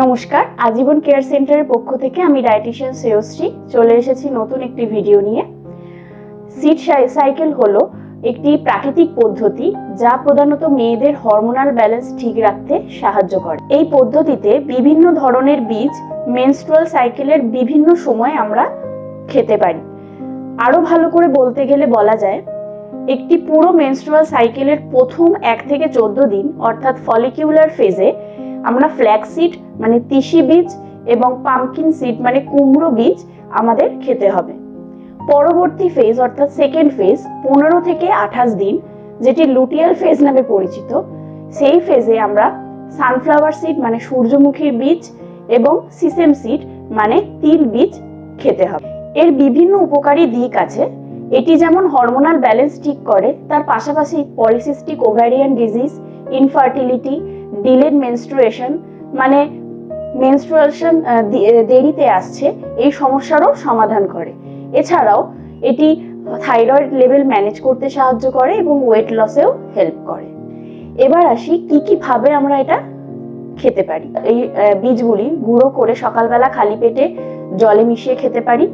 নমস্কার, আজীবন কেয়ার সেন্টারের পক্ষ থেকে আমি ডায়েটিশিয়ান শ্রেয়শ্রী চলে এসেছি নতুন একটি ভিডিও নিয়ে। সিড সাইকেল হলো একটি প্রাকৃতিক পদ্ধতি যা প্রধানত মেয়েদের হরমোনাল ব্যালেন্স ঠিক রাখতে সাহায্য করে। এই পদ্ধতিতে বিভিন্ন ধরনের বীজ মেনস্ট্রুয়াল সাইকেলের বিভিন্ন সময় আমরা খেতে পারি। আরো ভালো করে বলতে গেলে বলা যায়, একটি পুরো মেনস্ট্রুয়াল সাইকেলের প্রথম 1 থেকে 14 দিন অর্থাৎ ফলিকিউলার ফেজে আমরা ফ্ল্যাক্স সিড মানে তিসি বীজ এবং পামকিন সিড মানে কুমড়ো বীজ আমাদের খেতে হবে। পরবর্তী ফেজ অর্থাৎ সেকেন্ড ফেজ 15 থেকে 28 দিন, যেটি লুটিয়াল ফেজ নামে পরিচিত, সেই ফেজে আমরা সানফ্লাওয়ার সিড মানে সূর্যমুখীর বীজ এবং সিসেম সিড মানে তিল বীজ খেতে হবে। এর বিভিন্ন উপকারী দিক আছে। এটি যেমন হরমোনাল ব্যালেন্স ঠিক করে, তার পাশাপাশি polycystic ovarian disease, infertility, delayed menstruation মানে মেনস্ট্রুয়েশন দেরিতে আসছে এই সমস্যারও সমাধান করে। এছাড়াও এটি থাইরয়েড লেভেল ম্যানেজ করতে সাহায্য করে এবং ওয়েট লসেও হেল্প করে। এবার আসি কি ভাবে আমরা এটা খেতে পারি। এই বীজগুলি গুঁড়ো করে সকালবেলা খালি পেটে জলে মিশিয়ে খেতে পারি।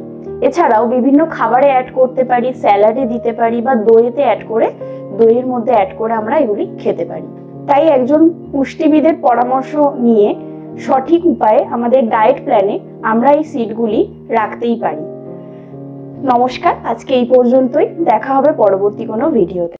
এছাড়াও বিভিন্ন খাবারে অ্যাড করতে পারি, স্যালাডে দিতে পারি বা দইয়েতে দইয়ের মধ্যে অ্যাড করে আমরা এগুলি খেতে পারি। তাই একজন পুষ্টিবিদের পরামর্শ নিয়ে সঠিক উপায়ে আমাদের ডায়েট প্ল্যানে আমরা এই সিডগুলি রাখতেই পারি। নমস্কার, আজকে এই পর্যন্তই। দেখা হবে পরবর্তী কোনো ভিডিওতে।